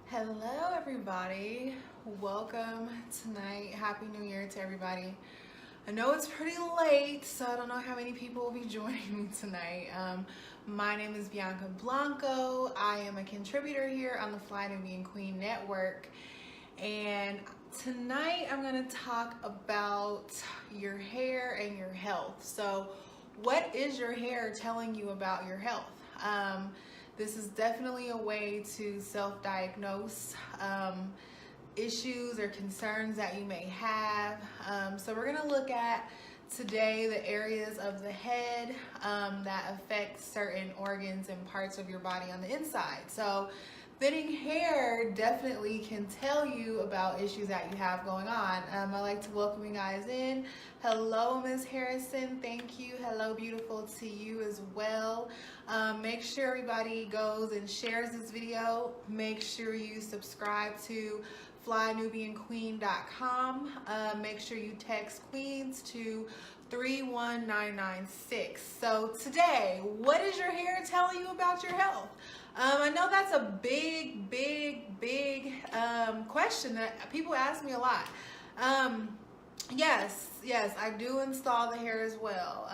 Hello everybody, welcome tonight. Happy New Year to everybody. I know it's pretty late, so I don't know how many people will be joining me tonight. My name is Bianca Blanco. I am a contributor here on the Fly Nubian Queen Network, and tonight I'm going to talk about your hair and your health. So what is your hair telling you about your health? This is definitely a way to self-diagnose issues or concerns that you may have. So we're going to look at today the areas of the head that affect certain organs and parts of your body on the inside. So thinning hair definitely can tell you about issues that you have going on. I'd like to welcome you guys in. Hello, Ms. Harrison. Thank you. Hello, beautiful to you as well. Make sure everybody goes and shares this video. Make sure you subscribe to flynubianqueen.com. Make sure you text Queens to 31996. So today, what is your hair telling you about your health? I know that's a big question that people ask me a lot. Yes, I do install the hair as well.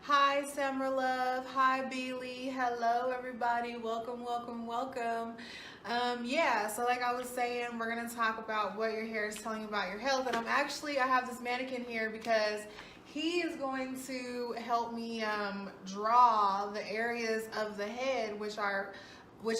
Hi, Summer Love. Hi, Beely. Hello, everybody. Welcome. Yeah, so like I was saying, we're going to talk about what your hair is telling you about your health. And I have this mannequin here because he is going to help me draw the areas of the head which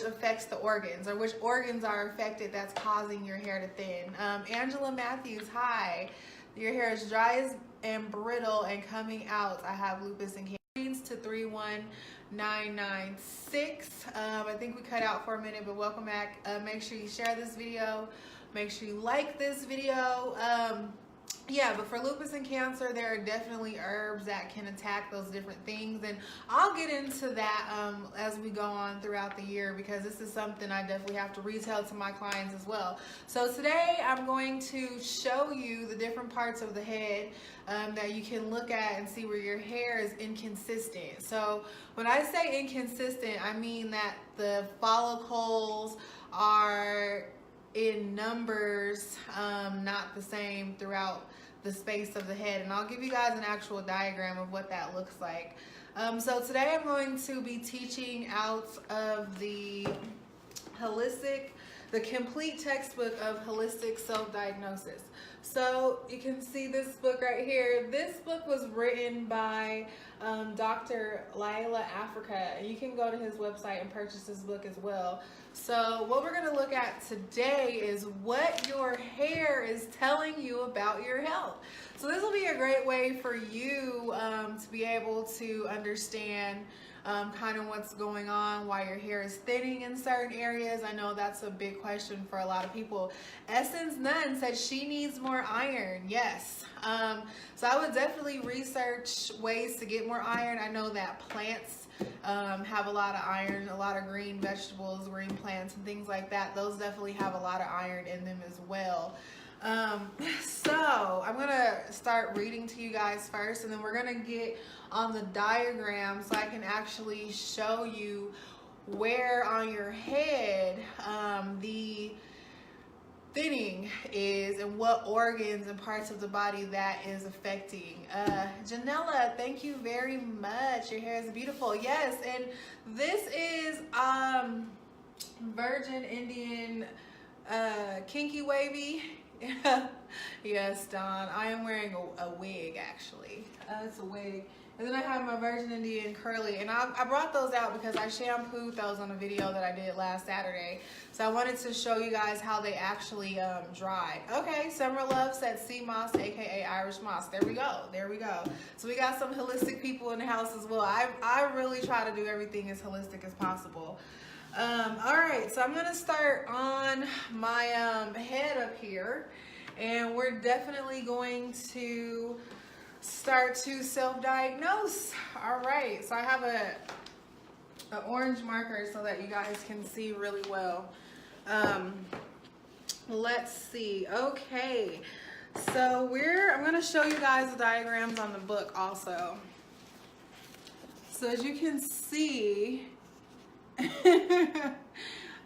affects the organs, or which organs are affected that's causing your hair to thin. Angela Matthews, hi. Your hair is dry and brittle and coming out. I have lupus and cancer. To 31996. I think we cut out for a minute, but welcome back. Make sure you share this video. Make sure you like this video. Yeah, but for lupus and cancer, there are definitely herbs that can attack those different things, and I'll get into that as we go on throughout the year, because this is something I definitely have to retell to my clients as well. So today I'm going to show you the different parts of the head that you can look at and see where your hair is inconsistent. So when I say inconsistent, I mean that the follicles are in numbers not the same throughout the space of the head, and I'll give you guys an actual diagram of what that looks like. So today I'm going to be teaching out of the complete textbook of holistic self-diagnosis. So you can see this book right here. This book was written by Dr. Laila Africa. You can go to his website and purchase this book as well. So what we're going to look at today is what your hair is telling you about your health. So this will be a great way for you to be able to understand kind of what's going on, why your hair is thinning in certain areas. I know that's a big question for a lot of people. Essence Nunn said she needs more iron. Yes. So I would definitely research ways to get more iron. I know that plants have a lot of iron, a lot of green vegetables, green plants and things like that. Those definitely have a lot of iron in them as well. So I'm gonna start reading to you guys first, and then we're gonna get on the diagram so I can actually show you where on your head the thinning is and what organs and parts of the body that is affecting. Janella, thank you very much. Your hair is beautiful. Yes, and this is Virgin Indian kinky wavy. Yes, Don. I am wearing a wig, actually. It's a wig. And then I have my Virgin Indian curly, and I brought those out because I shampooed those on a video that I did last Saturday. So I wanted to show you guys how they actually dry. Okay, Summer Love said sea moss, aka Irish moss. There we go. So we got some holistic people in the house as well. I really try to do everything as holistic as possible. All right, so I'm gonna start on my head up here, and we're definitely going to start to self-diagnose. All right, so I have an orange marker so that you guys can see really well. Let's see. Okay, so I'm going to show you guys the diagrams on the book also. So as you can see,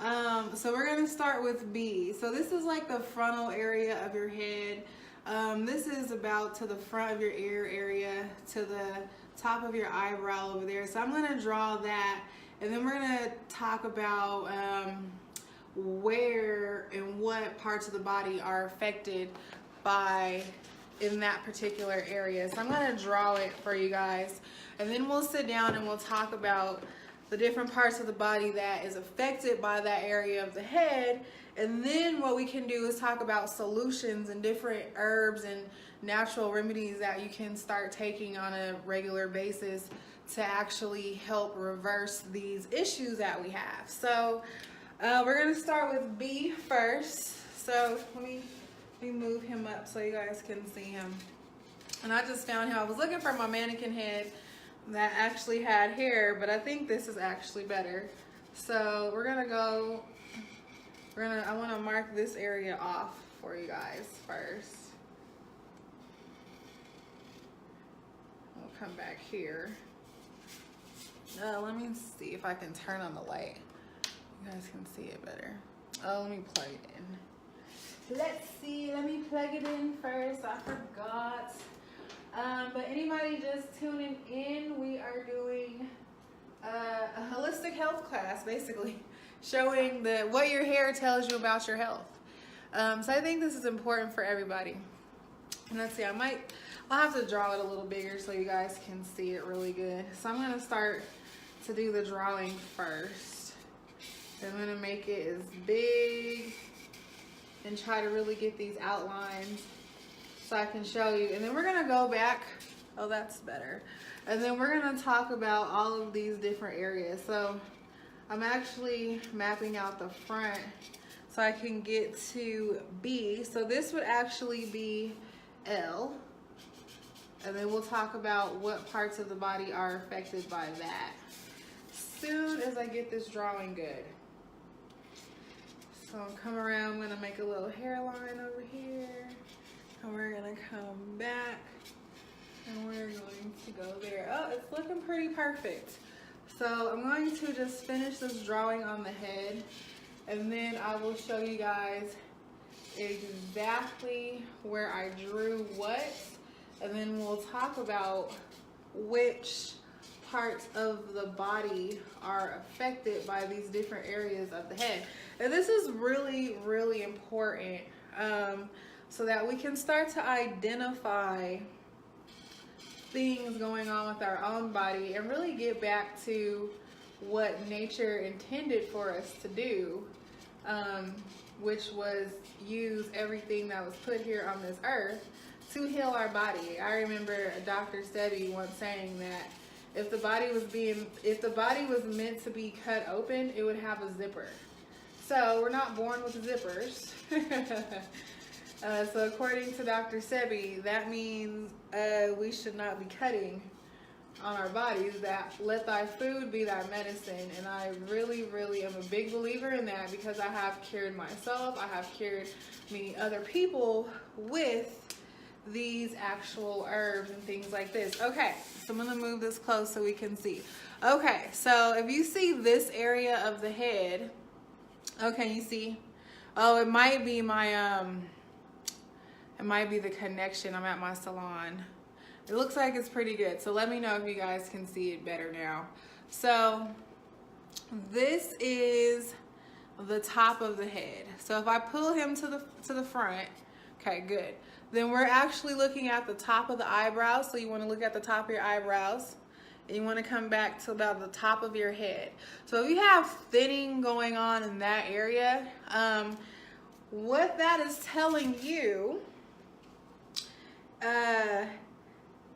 So we're gonna start with B. So this is like the frontal area of your head. This is about to the front of your ear area, to the top of your eyebrow over there. So I'm gonna draw that, and then we're gonna talk about where and what parts of the body are affected by in that particular area. So I'm gonna draw it for you guys, and then we'll sit down and we'll talk about the different parts of the body that is affected by that area of the head. And then what we can do is talk about solutions and different herbs and natural remedies that you can start taking on a regular basis to actually help reverse these issues that we have. So we're gonna start with B first. So let me move him up so you guys can see him. And I just found him. I was looking for my mannequin head that actually had hair, but I think this is actually better. So we're gonna go, I wanna mark this area off for you guys first. We'll come back here. Let me see if I can turn on the light. You guys can see it better. Let me plug it in. Let's see, let me plug it in first. I forgot. But anybody just tuning in, we are doing a holistic health class, basically, showing what your hair tells you about your health. So I think this is important for everybody. And let's see, I'll have to draw it a little bigger so you guys can see it really good. So I'm gonna start to do the drawing first. I'm gonna make it as big and try to really get these outlines so I can show you. And then we're gonna go back. Oh, that's better. And then we're gonna talk about all of these different areas. So I'm actually mapping out the front so I can get to B. So this would actually be L. And then we'll talk about what parts of the body are affected by that soon as I get this drawing good. So I'll come around, I'm gonna make a little hairline over here. And we're gonna come back and we're going to go there. Oh, it's looking pretty perfect. So I'm going to just finish this drawing on the head, and then I will show you guys exactly where I drew what, and then we'll talk about which parts of the body are affected by these different areas of the head. And this is really, really important so that we can start to identify things going on with our own body and really get back to what nature intended for us to do, which was use everything that was put here on this earth to heal our body. I remember Dr. Sebi once saying that if the body was meant to be cut open, it would have a zipper. So we're not born with zippers. So according to Dr. Sebi, that means we should not be cutting on our bodies. That let thy food be thy medicine. And I really, really am a big believer in that, because I have cured myself. I have cured many other people with these actual herbs and things like this. Okay, so I'm gonna move this close so we can see. Okay, so if you see this area of the head, okay, you see? Oh, it might be my it might be the connection. I'm at my salon. It looks like it's pretty good. So let me know if you guys can see it better now. So this is the top of the head. So if I pull him to the front, okay, good. Then we're actually looking at the top of the eyebrows. So you want to look at the top of your eyebrows. And you want to come back to about the top of your head. So if you have thinning going on in that area, what that is telling you,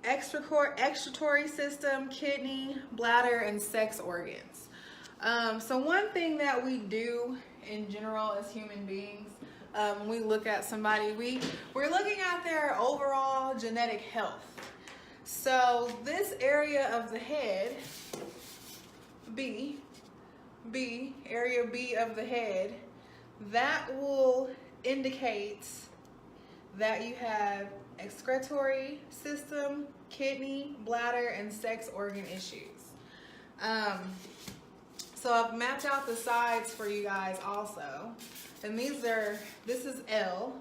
excretory system, kidney, bladder, and sex organs. So one thing that we do in general as human beings, when we look at somebody, we're looking at their overall genetic health. So this area of the head, area B of the head, that will indicate that you have excretory system, kidney, bladder, and sex organ issues. So So I've mapped out the sides for you guys also. And this is L.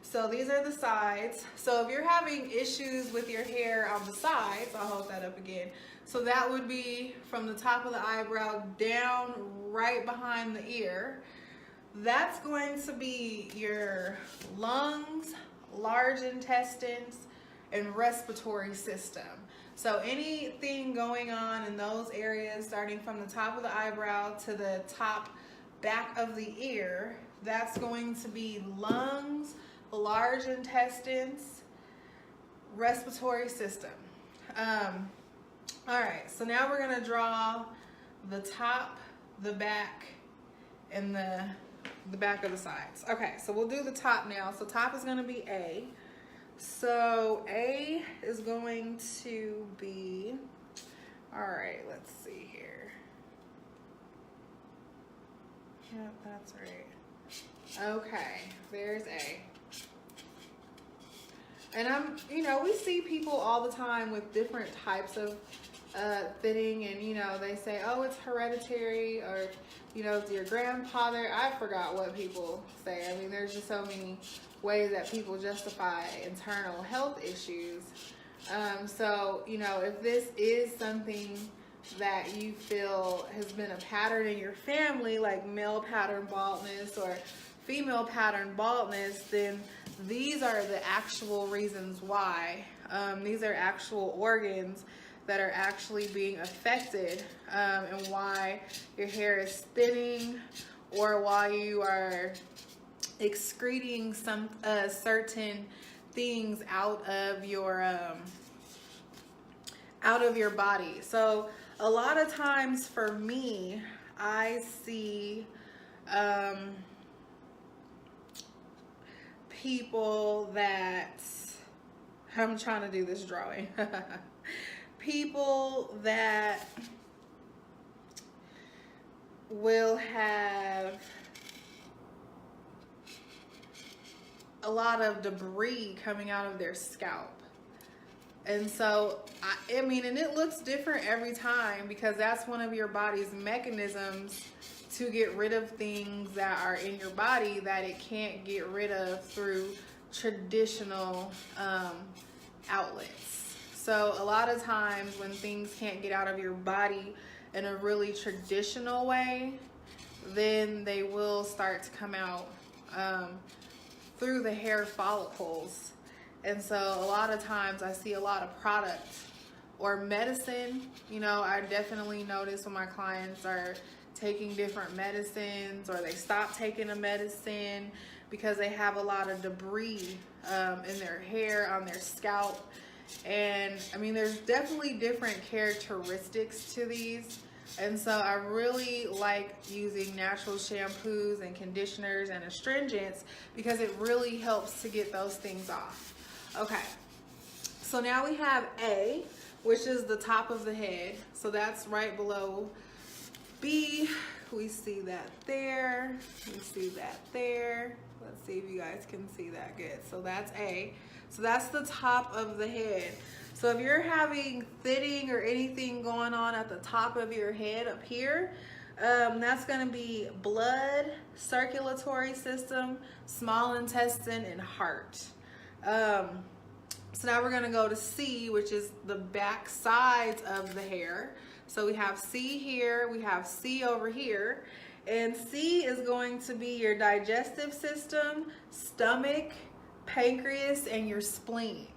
So these are the sides. So if you're having issues with your hair on the sides, I'll hold that up again. So that would be from the top of the eyebrow down right behind the ear. That's going to be your lungs, large intestines, and respiratory system. So anything going on in those areas, starting from the top of the eyebrow to the top back of the ear, that's going to be lungs, large intestines, respiratory system. All right, so now we're gonna draw the top, the back, and the back of the sides. Okay, so we'll do the top now. So top is gonna be A. So A is going to be, all right, let's see here. Yep, that's right. Okay, there's A. And we see people all the time with different types of thinning, and they say, oh, it's hereditary, or it's your grandfather. I forgot what people say. I mean, there's just so many ways that people justify internal health issues. So if this is something that you feel has been a pattern in your family, like male pattern baldness or female pattern baldness, then these are the actual reasons why. These are actual organs that are actually being affected, and why your hair is thinning, or why you are excreting some certain things out of your body. So a lot of times for me, I see people that, I'm trying to do this drawing. People that will have a lot of debris coming out of their scalp. And so, I mean, and it looks different every time, because that's one of your body's mechanisms to get rid of things that are in your body that it can't get rid of through traditional outlets. So a lot of times when things can't get out of your body in a really traditional way, then they will start to come out through the hair follicles. And so a lot of times I see a lot of product or medicine. I definitely notice when my clients are taking different medicines, or they stop taking a medicine because they have a lot of debris in their hair, on their scalp. And I mean, there's definitely different characteristics to these. And so I really like using natural shampoos and conditioners and astringents, because it really helps to get those things off. Okay, so now we have A, which is the top of the head. So that's right below B. We see that there. We see that there. Let's see if you guys can see that good. So that's A. So that's the top of the head. So if you're having thinning or anything going on at the top of your head up here, that's going to be blood, circulatory system, small intestine, and heart. So now we're going to go to C, which is the back sides of the hair. So we have C here, we have C over here, and C is going to be your digestive system, stomach, pancreas, and your spleen.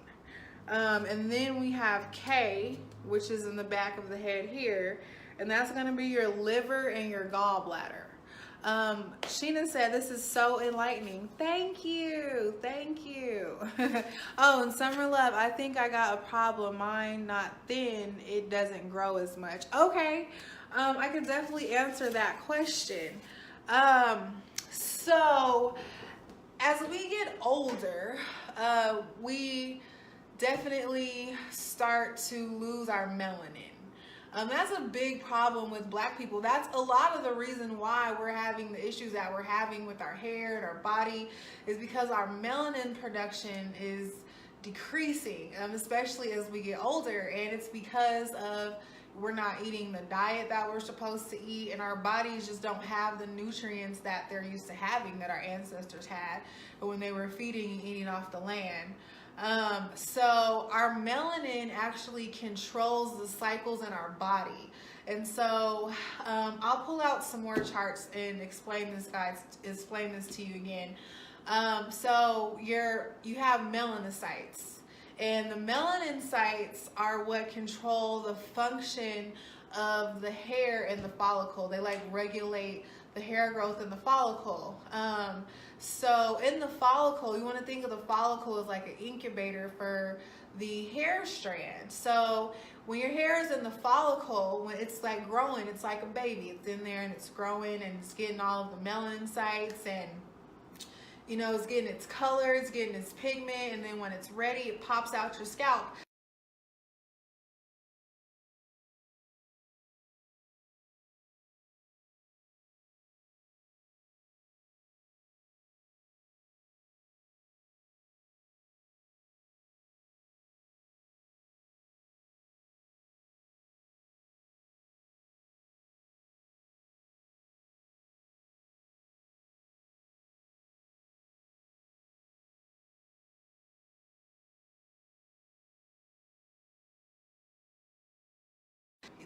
And then we have K, which is in the back of the head here, and that's going to be your liver and your gallbladder. Sheena said, this is so enlightening. Thank you. Thank you. Oh, and Summer Love, I think I got a problem. Mine not thin. It doesn't grow as much. Okay. I can definitely answer that question. So as we get older, we definitely start to lose our melanin. That's a big problem with Black people. That's a lot of the reason why we're having the issues that we're having with our hair and our body, is because our melanin production is decreasing, especially as we get older. And it's because of, we're not eating the diet that we're supposed to eat, and our bodies just don't have the nutrients that they're used to having, that our ancestors had when they were feeding and eating off the land. So our melanin actually controls the cycles in our body. And so I'll pull out some more charts and explain this to you again. So you have melanocytes, and the melanocytes are what control the function of the hair in the follicle. They like regulate the hair growth in the follicle. So in the follicle, you want to think of the follicle as like an incubator for the hair strand. So when your hair is in the follicle, when it's like growing, it's like a baby. It's in there and it's growing and it's getting all of the melanocytes, and you know, it's getting its color, it's getting its pigment, and then when it's ready, it pops out your scalp.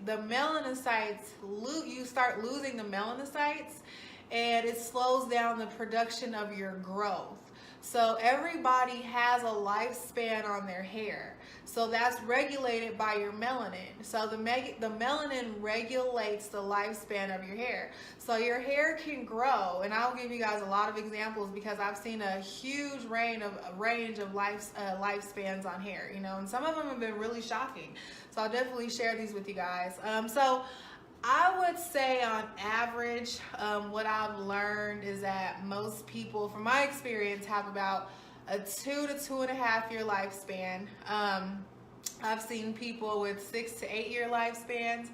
The melanocytes, you start losing the melanocytes, and it slows down the production of your growth. So everybody has a lifespan on their hair. So that's regulated by your melanin. So the melanin regulates the lifespan of your hair. So your hair can grow, and I'll give you guys a lot of examples because I've seen a huge range of lifespans on hair, you know, and some of them have been really shocking. So I'll definitely share these with you guys. So I would say on average, what I've learned is that most people, from my experience, have about a 2 to 2.5 year lifespan. I've seen people with 6 to 8 year lifespans,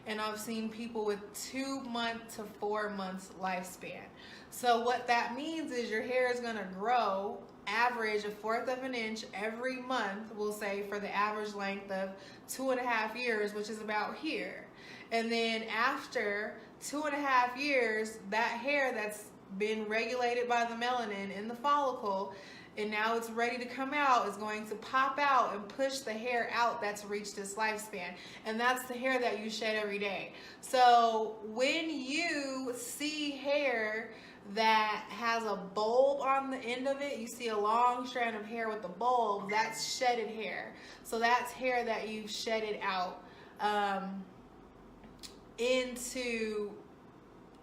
and I've seen people with 2 month to 4 months lifespan. So what that means is your hair is gonna grow average 1/4 of an inch every month, we'll say, for the average length of 2.5 years, which is about here. And then after 2.5 years, that hair that's been regulated by the melanin in the follicle, and now it's ready to come out, is going to pop out and push the hair out that's reached its lifespan. And that's the hair that you shed every day. So when you see hair that has a bulb on the end of it, you see a long strand of hair with a bulb, that's shedded hair. So that's hair that you've shedded out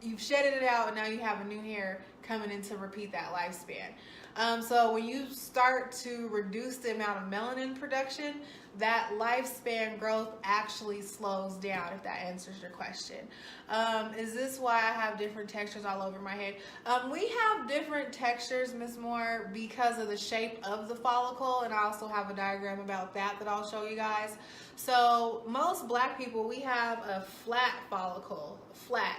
you've shedded it out, and now you have a new hair coming in to repeat that lifespan. So when you start to reduce the amount of melanin production, that lifespan growth actually slows down, if that answers your question. Is this why I have different textures all over my head? We have different textures, Miss Moore, because of the shape of the follicle, and I also have a diagram about that I'll show you guys. So most black people, we have a flat follicle.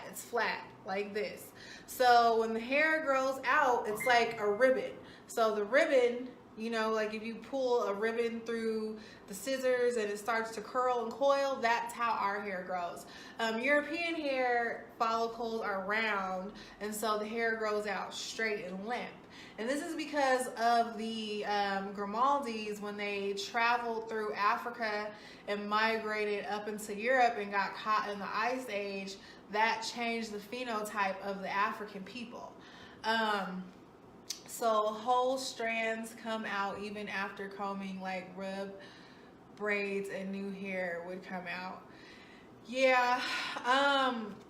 It's flat like this. So when the hair grows out, it's like a ribbon. So the ribbon, you know, like if you pull a ribbon through the scissors and it starts to curl and coil, that's how our hair grows. European hair follicles are round, and so the hair grows out straight and limp. And this is because of the Grimaldis, when they traveled through Africa and migrated up into Europe and got caught in the Ice Age, that changed the phenotype of the African people. So whole strands come out even after combing, like rub braids, and new hair would come out. Yeah,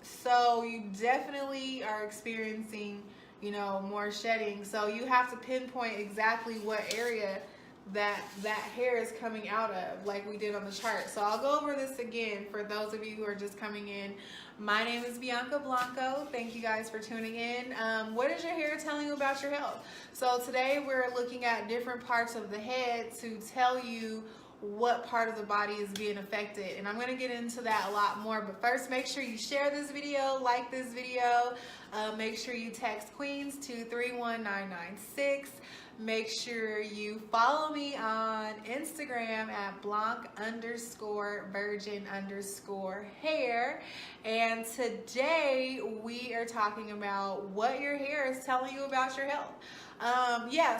so you definitely are experiencing, you know, more shedding. So you have to pinpoint exactly what area that hair is coming out of, like we did on the chart. So I'll go over this again for those of you who are just coming in. My name is Bianca Blanco. Thank you guys for tuning in. What is your hair telling you about your health? So today we're looking at different parts of the head to tell you what part of the body is being affected, and I'm going to get into that a lot more. But first, make sure you share this video, like this video, Make sure you text Queens to 31996. Make sure you follow me on Instagram at Blanc_virgin_hair. And today we are talking about what your hair is telling you about your health.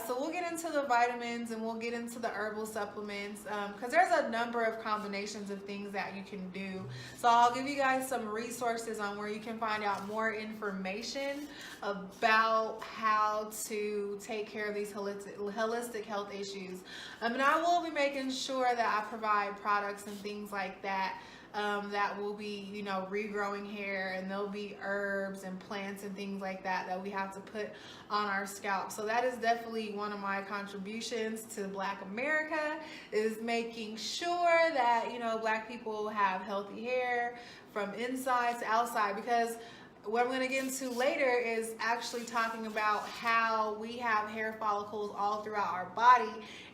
So we'll get into the vitamins and we'll get into the herbal supplements because there's a number of combinations of things that you can do. So I'll give you guys some resources on where you can find out more information about how to take care of these holistic health issues. And I will be making sure that I provide products and things like that that will be, regrowing hair, and there'll be herbs and plants and things like that that we have to put on our scalp. So that is definitely one of my contributions to Black America, is making sure that, Black people have healthy hair from inside to outside, because what I'm going to get into later is actually talking about how we have hair follicles all throughout our body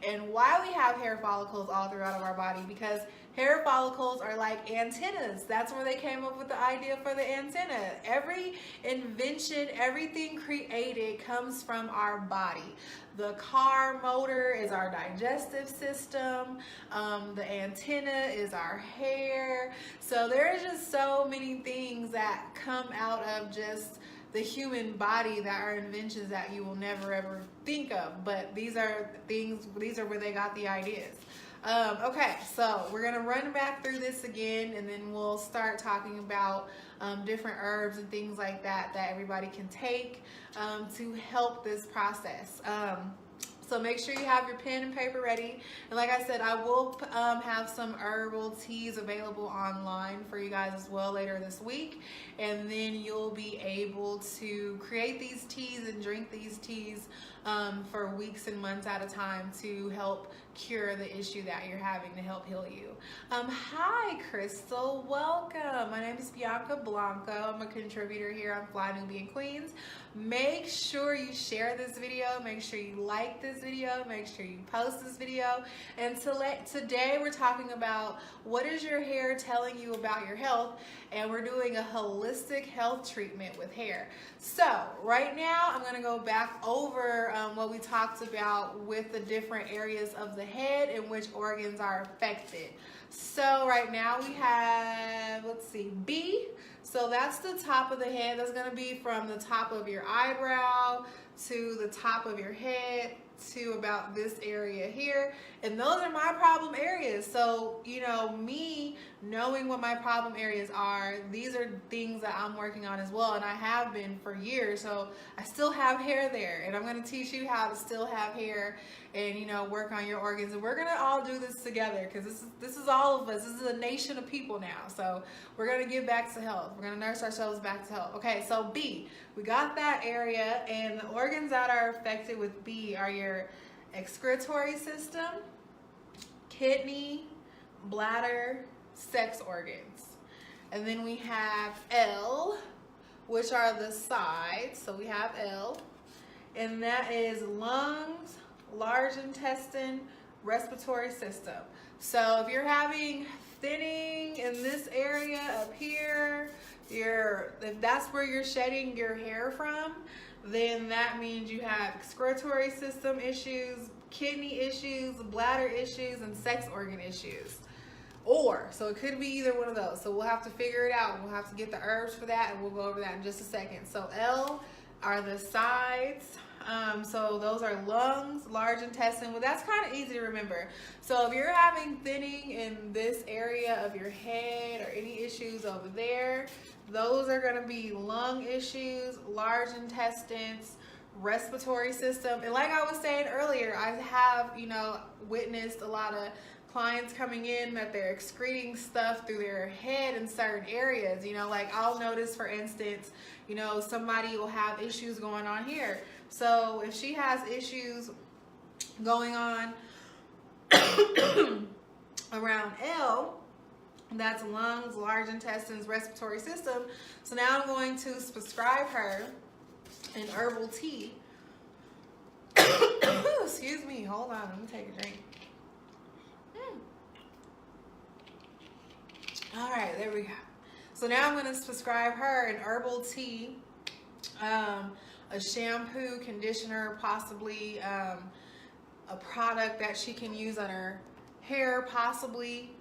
and why we have hair follicles all throughout our body, because hair follicles are like antennas. That's where they came up with the idea for the antenna. Every invention, everything created comes from our body. The car motor is our digestive system. The antenna is our hair. So there's just so many things that come out of just the human body that are inventions that you will never ever think of. But these are where they got the ideas. Okay, so we're gonna run back through this again, and then we'll start talking about different herbs and things like that that everybody can take to help this process. So make sure you have your pen and paper ready. And like I said, I will have some herbal teas available online for you guys as well later this week. And then you'll be able to create these teas and drink these teas for weeks and months at a time to help cure the issue that you're having, to help heal you. Hi, Crystal. Welcome. My name is Bianca Blanco. I'm a contributor here on Fly Nubian Queens. Make sure you share this video. Make sure you like this video. Make sure you post this video. And today we're talking about what is your hair telling you about your health, and we're doing a holistic health treatment with hair. So right now I'm going to go back over what we talked about with the different areas of the head and which organs are affected. So right now we have, let's see, B. So that's the top of the head. That's going to be from the top of your eyebrow to the top of your head to about this area here. And those are my problem areas. So, me knowing what my problem areas are, these are things that I'm working on as well. And I have been for years. So I still have hair there. And I'm going to teach you how to still have hair and, work on your organs. And we're going to all do this together, because this is all of us. This is a nation of people now. So we're going to get back to health. We're going to nurse ourselves back to health. Okay, so B, we got that area. And the organs that are affected with B are your excretory system, kidney, bladder, sex organs. And then we have L, which are the sides. So we have L, and that is lungs, large intestine, respiratory system. So if you're having thinning in this area up here, if that's where you're shedding your hair from, then that means you have excretory system issues, kidney issues, bladder issues, and sex organ issues. So it could be either one of those. So we'll have to figure it out. We'll have to get the herbs for that, and we'll go over that in just a second. So L are the sides. So those are lungs, large intestine. Well, that's kind of easy to remember. So if you're having thinning in this area of your head or any issues over there, those are going to be lung issues, large intestines, respiratory system. And like I was saying earlier, I have, witnessed a lot of clients coming in that they're excreting stuff through their head in certain areas. Like I'll notice, for instance, somebody will have issues going on here. So if she has issues going on around L, that's lungs, large intestines, respiratory system. So now I'm going to prescribe her an herbal tea. Excuse me, hold on, let me take a drink. All right, there we go. So now I'm going to prescribe her an herbal tea a shampoo, conditioner, possibly a product that she can use on her hair, possibly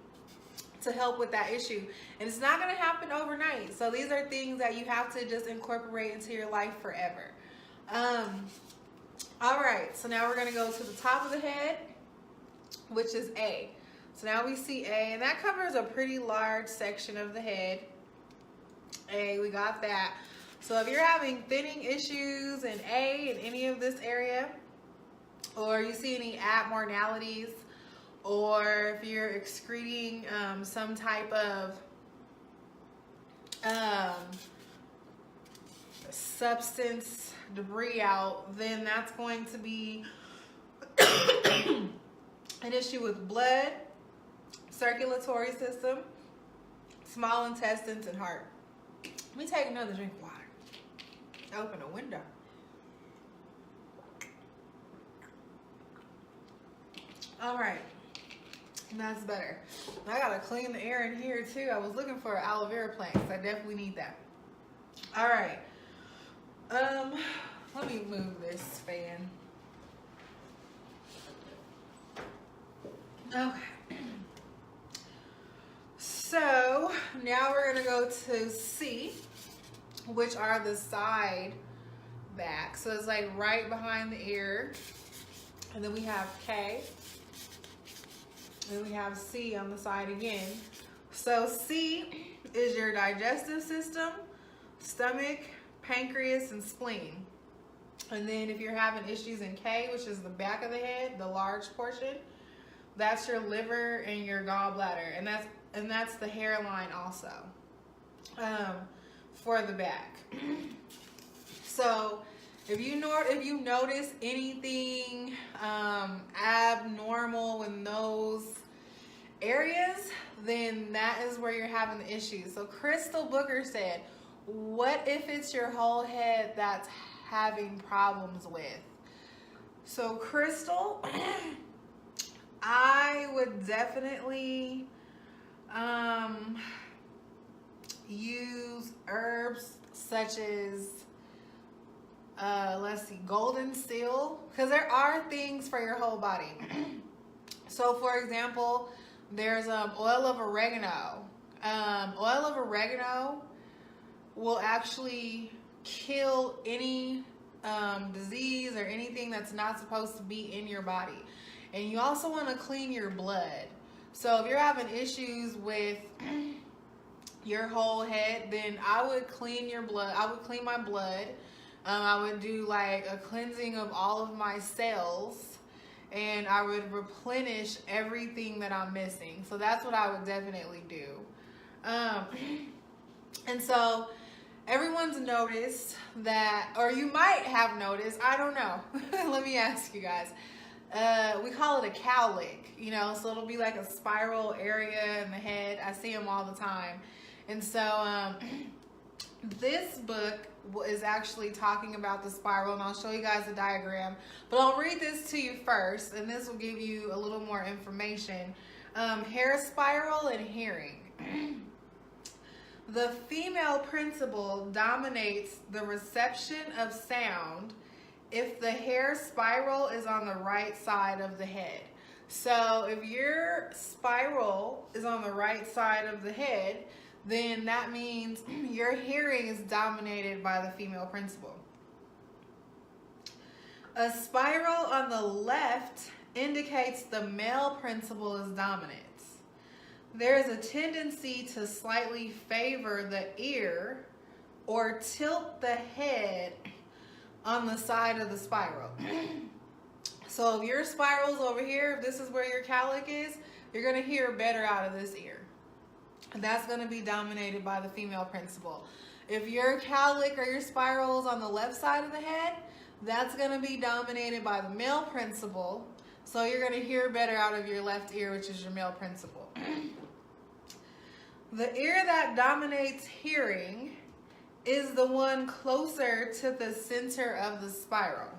to help with that issue. And it's not going to happen overnight. So these are things that you have to just incorporate into your life forever. All right, so now we're going to go to the top of the head, which is A. So now we see A, and that covers a pretty large section of the head. A, we got that. So if you're having thinning issues in A, in any of this area, or you see any abnormalities, or if you're excreting some type of substance debris out, then that's going to be an issue with blood, circulatory system, small intestines, and heart. Let me take another drink of water. Open a window. All right, that's better. I gotta clean the air in here too. I was looking for an aloe vera plant because I definitely need that. All right. Let me move this fan. Okay. So now we're gonna go to C, which are the side back. So it's like right behind the ear. And then we have K. And we have C on the side again. So C is your digestive system, stomach, pancreas, and spleen. And then if you're having issues in K, which is the back of the head, the large portion, that's your liver and your gallbladder. And that's the hairline also, for the back. So if you notice anything abnormal in those areas, then that is where you're having the issues. So Crystal Booker said, what if it's your whole head that's having problems with? So Crystal, I would definitely use herbs such as let's see, golden seal, because there are things for your whole body. So for example, there's oil of oregano. Oil of oregano will actually kill any disease or anything that's not supposed to be in your body. And you also want to clean your blood. So if you're having issues with your whole head, then I would clean your blood. I would clean my blood. I would do like a cleansing of all of my cells, and I would replenish everything that I'm missing. So that's what I would definitely do. And so everyone's noticed that, or you might have noticed, I don't know. Let me ask you guys. We call it a cowlick, you know, so it'll be like a spiral area in the head. I see them all the time. And so this book is actually talking about the spiral, and I'll show you guys the diagram, but I'll read this to you first, and this will give you a little more information. Hair spiral and hearing. The female principle dominates the reception of sound if the hair spiral is on the right side of the head. So if your spiral is on the right side of the head, then that means your hearing is dominated by the female principle. A spiral on the left indicates the male principle is dominant. There is a tendency to slightly favor the ear or tilt the head on the side of the spiral. So if your spiral's over here, if this is where your cowlick is, you're going to hear better out of this ear. And that's going to be dominated by the female principle. If your cowlick or your spiral is on the left side of the head, that's going to be dominated by the male principle. So you're going to hear better out of your left ear, which is your male principle. The ear that dominates hearing is the one closer to the center of the spiral.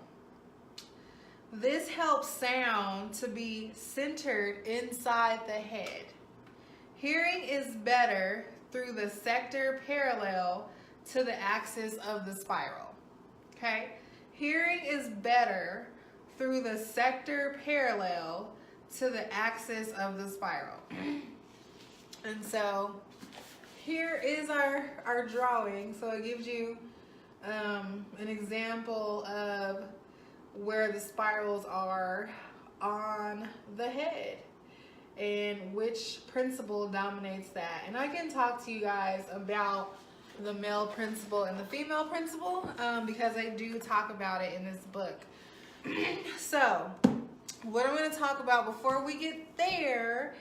This helps sound to be centered inside the head. Hearing is better through the sector parallel to the axis of the spiral. Okay? Hearing is better through the sector parallel to the axis of the spiral. And so here is our drawing. So it gives you an example of where the spirals are on the head and which principle dominates that. And I can talk to you guys about the male principle and the female principle because I do talk about it in this book. So what I'm going to talk about before we get there,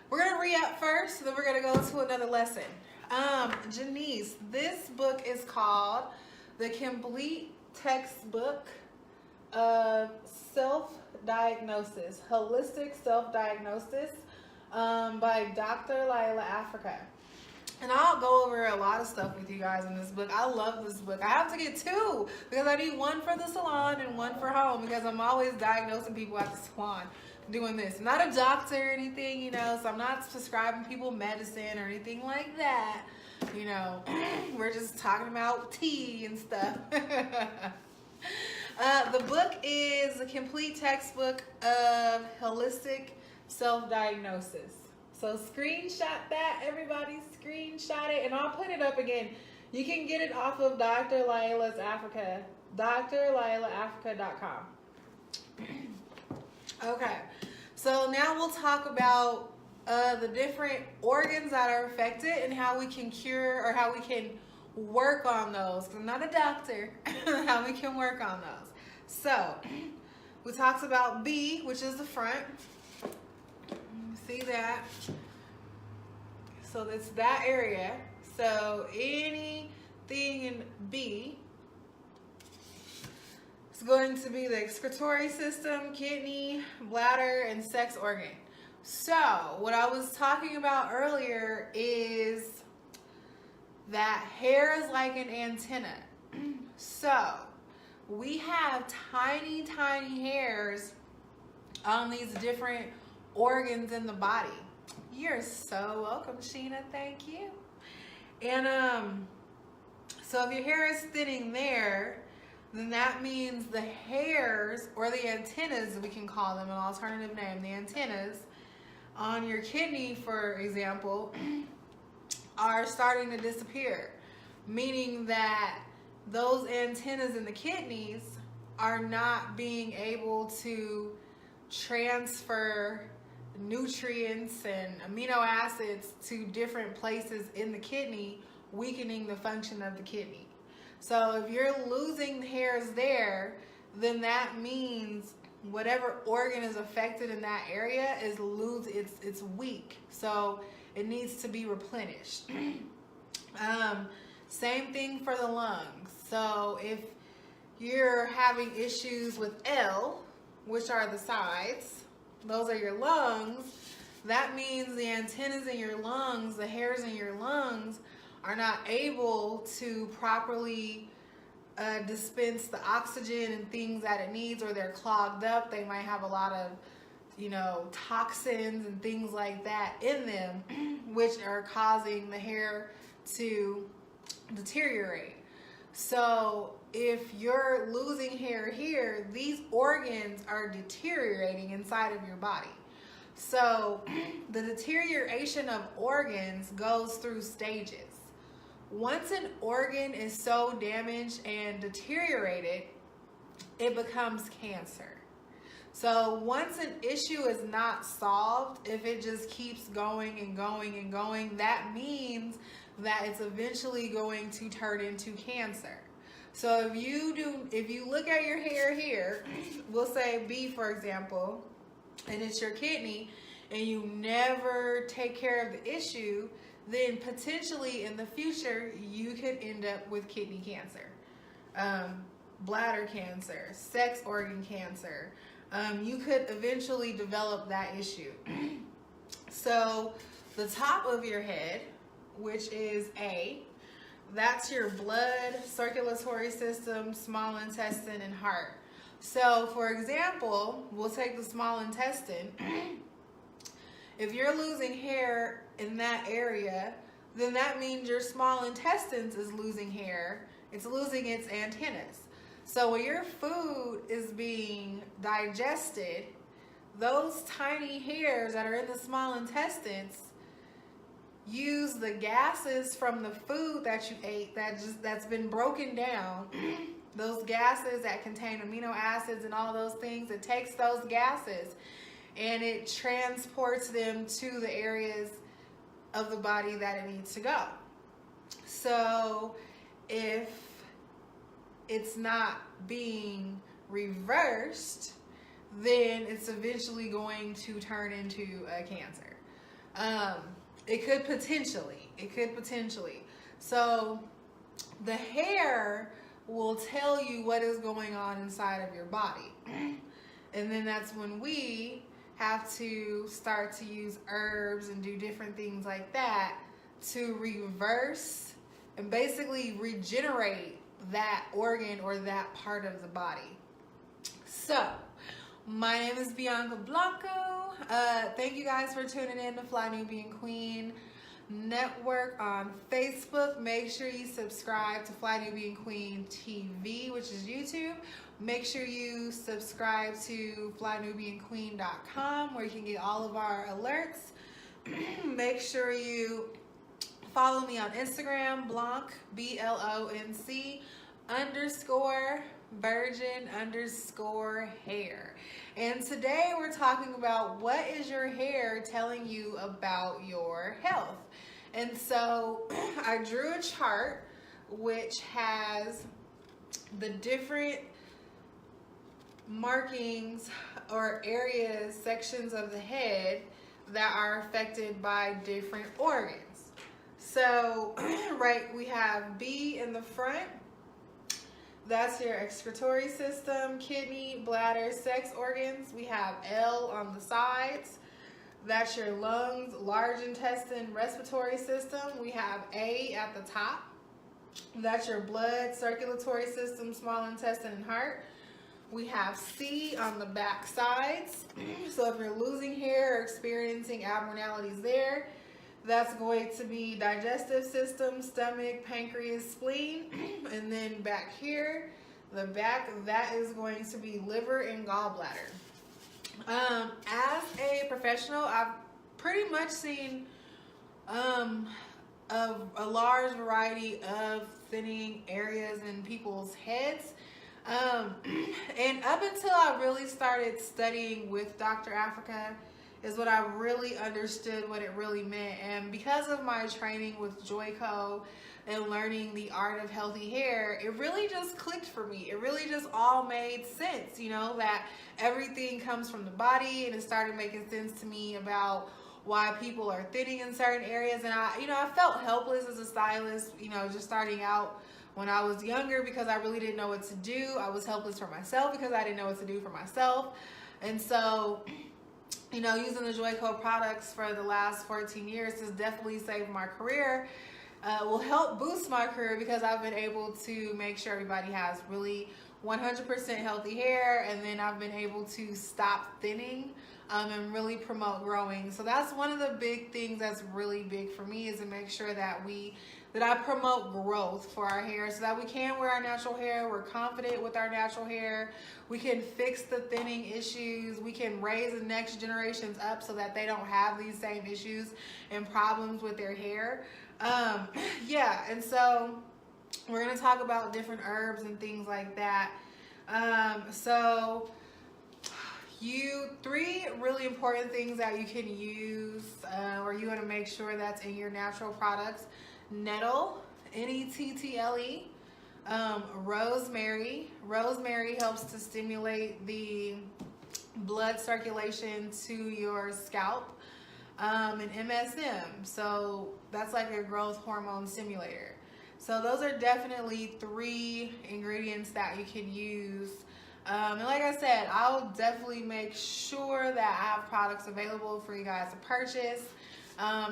we're going to re-up first, so then we're going to go to another lesson. Janice, this book is called The Complete Textbook of Self-Diagnosis, Holistic Self-Diagnosis by Dr. Lila Africa. And I'll go over a lot of stuff with you guys in this book. I love this book. I have to get two because I need one for the salon and one for home because I'm always diagnosing people at the salon doing this. I'm not a doctor or anything, you know, so I'm not prescribing people medicine or anything like that. You know, we're just talking about tea and stuff. The book is a complete textbook of holistic self-diagnosis. So screenshot that, everybody, screenshot it, and I'll put it up again. You can get it off of Dr. Lila's Africa, drlilaafrica.com. Okay, so now we'll talk about the different organs that are affected and how we can cure or how we can work on those. 'Cause I'm not a doctor, how we can work on those. So we talked about B, which is the front. See that? So it's that area. So anything in B is going to be the excretory system, kidney, bladder, and sex organ. So what I was talking about earlier is that hair is like an antenna. So we have tiny, tiny hairs on these different organs in the body. You're so welcome, Sheena. Thank you. And so if your hair is thinning there, then that means the hairs or the antennas, we can call them an alternative name, the antennas on your kidney, for example, are starting to disappear, meaning that those antennas in the kidneys are not being able to transfer nutrients and amino acids to different places in the kidney, weakening the function of the kidney. So if you're losing hairs there, then that means whatever organ is affected in that area is it's weak. So it needs to be replenished. Same thing for the lungs. So if you're having issues with L, which are the sides, those are your lungs, that means the antennas in your lungs, the hairs in your lungs are not able to properly dispense the oxygen and things that it needs, or they're clogged up. They might have a lot of, you know, toxins and things like that in them, which are causing the hair to deteriorate. So if you're losing hair here, these organs are deteriorating inside of your body. So the deterioration of organs goes through stages. Once an organ is so damaged and deteriorated, it becomes cancer. So once an issue is not solved, if it just keeps going and going and going, that means that it's eventually going to turn into cancer. So if you look at your hair here, we'll say B, for example, and it's your kidney, and you never take care of the issue, then potentially in the future, you could end up with kidney cancer, bladder cancer, sex organ cancer. You could eventually develop that issue. So the top of your head, which is A, that's your blood, circulatory system, small intestine, and heart. So for example, we'll take the small intestine. If you're losing hair in that area, then that means your small intestines is losing hair. It's losing its antennas. So when your food is being digested, those tiny hairs that are in the small intestines use the gases from the food that you ate that's been broken down. Those gases that contain amino acids and all those things, it takes those gases and it transports them to the areas of the body that it needs to go. So if it's not being reversed, then it's eventually going to turn into a cancer. It could potentially. So the hair will tell you what is going on inside of your body. And then that's when we have to start to use herbs and do different things like that to reverse and basically regenerate that organ or that part of the body. So, my name is Bianca Blanco. Thank you guys for tuning in to Fly Nubian Queen Network on Facebook. Make sure you subscribe to Fly Nubian Queen TV, which is YouTube. Make sure you subscribe to flynubianqueen.com, where you can get all of our alerts. Make sure you follow me on Instagram, Blanc, BLONC _virgin_hair. And today we're talking about what is your hair telling you about your health. And so I drew a chart which has the different markings or areas, sections of the head that are affected by different organs. So, right, we have B in the front. That's your excretory system, kidney, bladder, sex organs. We have L on the sides. That's your lungs, large intestine, respiratory system. We have A at the top. That's your blood, circulatory system, small intestine, and heart. We have C on the back sides. So if you're losing hair or experiencing abnormalities there, that's going to be digestive system, stomach, pancreas, spleen. And then back here, the back, that is going to be liver and gallbladder. As a professional, I've pretty much seen a large variety of thinning areas in people's heads. And up until I really started studying with Dr. Africa is what I really understood what it really meant. And because of my training with Joyco and learning the art of healthy hair, it really just clicked for me. It really just all made sense, you know, that everything comes from the body, and it started making sense to me about why people are thinning in certain areas. And I felt helpless as a stylist, just starting out when I was younger, because I really didn't know what to do. I was helpless for myself because I didn't know what to do for myself. And so, using the Joyco products for the last 14 years has definitely saved my career. Will help boost my career because I've been able to make sure everybody has really 100% healthy hair, and then I've been able to stop thinning and really promote growing. So that's one of the big things that's really big for me, is to make sure that I promote growth for our hair so that we can wear our natural hair. We're confident with our natural hair. We can fix the thinning issues. We can raise the next generations up so that they don't have these same issues and problems with their hair. And so we're going to talk about different herbs and things like that. Three really important things that you can use, or you want to make sure that's in your natural products. Nettle, Nettle. Rosemary. Rosemary helps to stimulate the blood circulation to your scalp. And MSM, so that's like a growth hormone stimulator. So those are definitely 3 ingredients that you can use. And like I said, I'll definitely make sure that I have products available for you guys to purchase.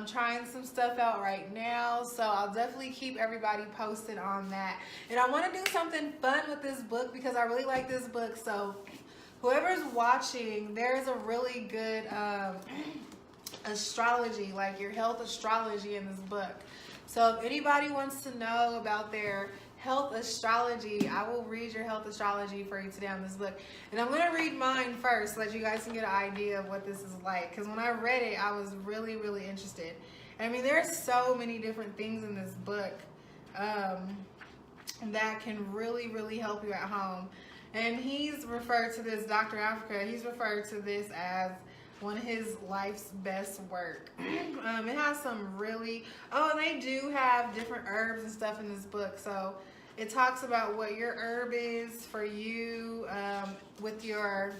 Trying some stuff out right now, so I'll definitely keep everybody posted on that. And I want to do something fun with this book because I really like this book. So whoever's watching, there's a really good astrology, like your health astrology in this book. So if anybody wants to know about their health astrology. I will read your health astrology for you today on this book. And I'm going to read mine first so that you guys can get an idea of what this is like. Because when I read it, I was really, really interested. I mean, there's so many different things in this book that can really, really help you at home. And he's referred to this, Dr. Africa, he's referred to this as one of his life's best work. It has some really, and they do have different herbs and stuff in this book. So it talks about what your herb is for you with your,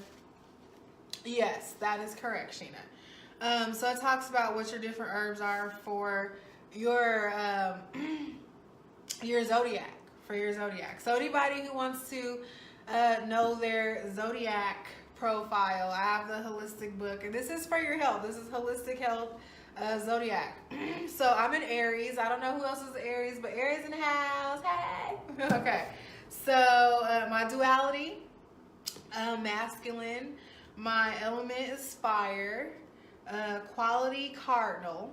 yes, that is correct, Sheena. So it talks about what your different herbs are for your zodiac, So anybody who wants to know their zodiac profile, I have the holistic book, and this is for your health. This is holistic health zodiac. So I'm in Aries. I don't know who else is Aries, but Aries in the house. Hey. Okay. So my duality, masculine. My element is fire. Quality cardinal.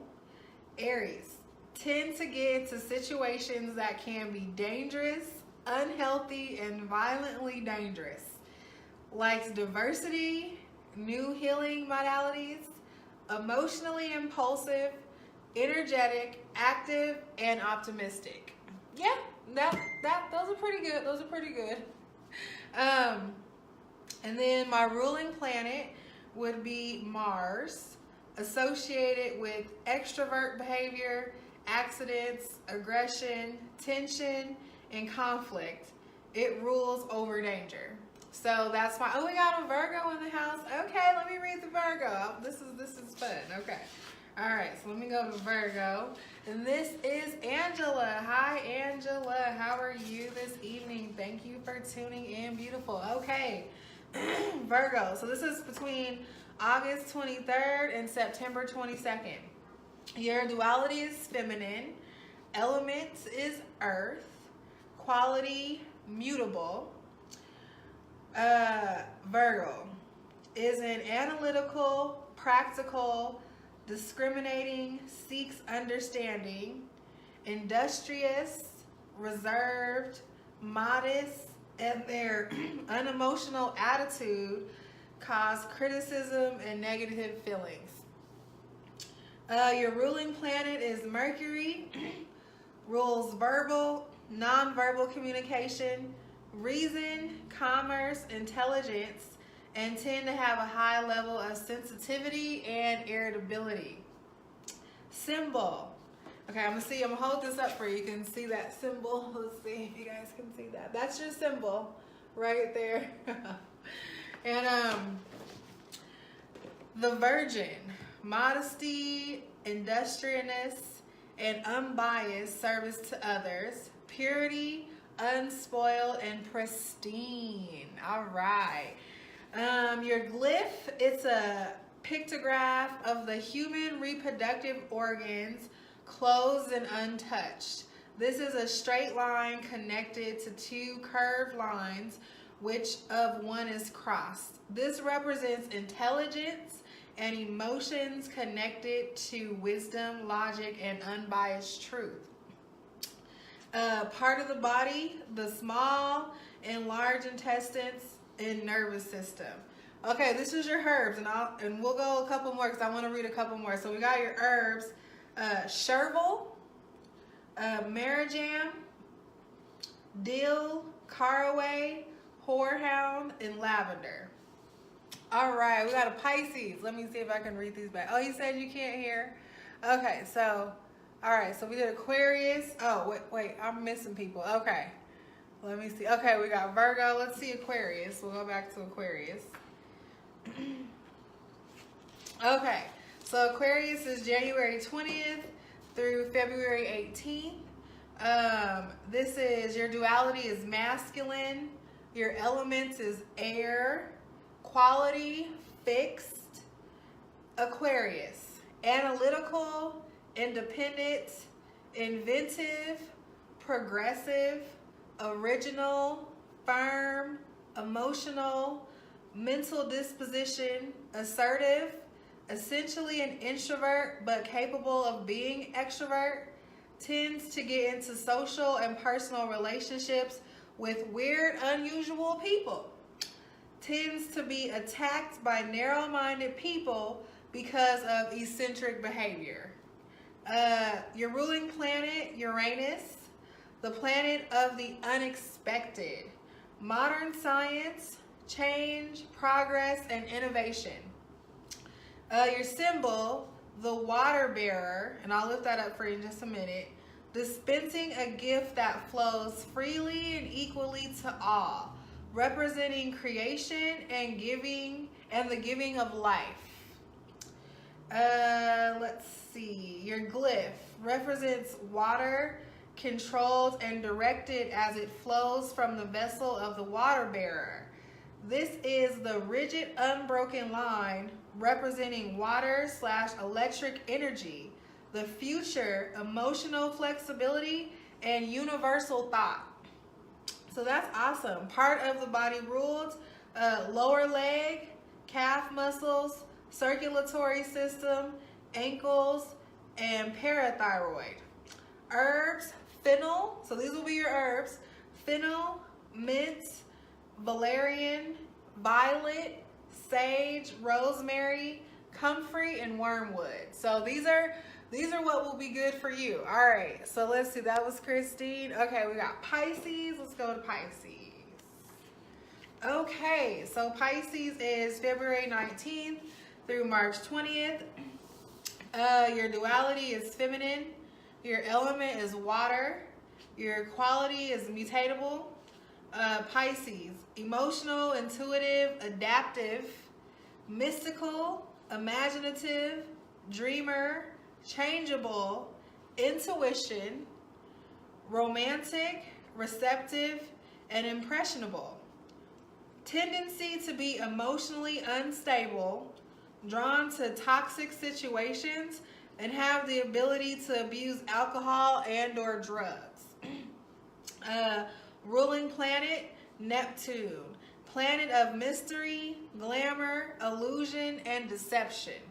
Aries. Tend to get into situations that can be dangerous, unhealthy, and violently dangerous. Likes diversity, new healing modalities, emotionally impulsive, energetic, active, and optimistic. Yeah, those are pretty good. Those are pretty good. And then my ruling planet would be Mars, associated with extrovert behavior, accidents, aggression, tension, and conflict. It rules over danger. So that's why, we got a Virgo in the house. Okay, let me read the Virgo. This is fun. Okay. All right, so let me go to Virgo. And this is Angela. Hi, Angela. How are you this evening? Thank you for tuning in, beautiful. Okay, Virgo. So this is between August 23rd and September 22nd. Your duality is feminine. Element is earth. Quality, mutable. Virgo is an analytical, practical, discriminating, seeks understanding, industrious, reserved, modest, and their unemotional attitude cause criticism and negative feelings. Your ruling planet is Mercury, rules verbal, nonverbal communication, reason, commerce, intelligence, and tend to have a high level of sensitivity and irritability. Symbol. Okay, I'm gonna hold this up for you. You can see that symbol. Let's see if you guys can see that. That's your symbol right there. And the Virgin, modesty, industriousness, and unbiased service to others, purity, unspoiled, and pristine. All right. Your glyph, it's a pictograph of the human reproductive organs closed and untouched. This is a straight line connected to two curved lines, which of one is crossed. This represents intelligence and emotions connected to wisdom, logic, and unbiased truth. Part of the body, the small and large intestines and nervous system. Okay, this is your herbs, and we'll go a couple more because I want to read a couple more. So we got your herbs: chervil, marigam, dill, caraway, horehound, and lavender. All right, we got a Pisces. Let me see if I can read these back. Oh, you said you can't hear? Okay, so, all right, so we did Aquarius. Oh, wait, I'm missing people. Okay, let me see. Okay, we got Virgo. Let's see Aquarius. We'll go back to Aquarius. Okay, so Aquarius is January 20th through February 18th. This is, your duality is masculine. Your elements is air. Quality, fixed. Aquarius, analytical, independent, inventive, progressive, original, firm, emotional, mental disposition, assertive, essentially an introvert but capable of being extrovert, tends to get into social and personal relationships with weird, unusual people. Tends to be attacked by narrow-minded people because of eccentric behavior. Your ruling planet, Uranus, the planet of the unexpected. Modern science, change, progress, and innovation. Your symbol, the water bearer, and I'll lift that up for you in just a minute. Dispensing a gift that flows freely and equally to all, representing creation and giving and the giving of life. Let's see. Your glyph represents water, controlled and directed as it flows from the vessel of the water bearer. This is the rigid, unbroken line representing water/electric energy, the future, emotional flexibility, and universal thought. So that's awesome. Part of the body ruled, lower leg, calf muscles, circulatory system, ankles, and parathyroid. Herbs, fennel, so these will be your herbs: fennel, mint, valerian, violet, sage, rosemary, comfrey, and wormwood. So these are what will be good for you. All right, so let's see. That was Christine. Okay, we got Pisces. Let's go to Pisces. Okay, so Pisces is February 19th through March 20th. Your duality is feminine. Your element is water. Your quality is mutatable. Pisces, emotional, intuitive, adaptive, mystical, imaginative, dreamer, changeable, intuition, romantic, receptive, and impressionable. Tendency to be emotionally unstable, drawn to toxic situations, and have the ability to abuse alcohol and/or drugs. Ruling planet, Neptune, planet of mystery, glamour, illusion, and deception.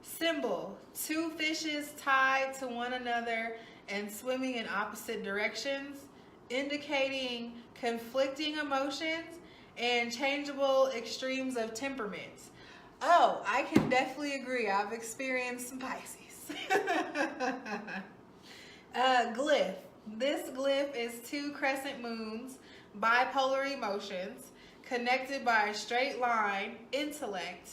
Symbol, two fishes tied to one another and swimming in opposite directions, indicating conflicting emotions and changeable extremes of temperaments. Oh, I can definitely agree. I've experienced some Pisces. Glyph. This glyph is two crescent moons, bipolar emotions, connected by a straight line, intellect,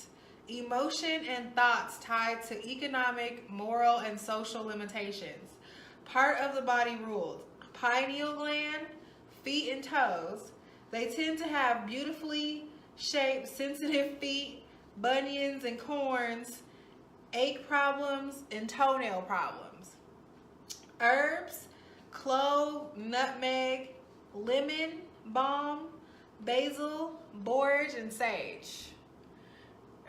emotion, and thoughts tied to economic, moral, and social limitations. Part of the body ruled: pineal gland, feet, and toes. They tend to have beautifully shaped, sensitive feet, bunions and corns, ache problems, and toenail problems. Herbs: clove, nutmeg, lemon, balm, basil, borage, and sage.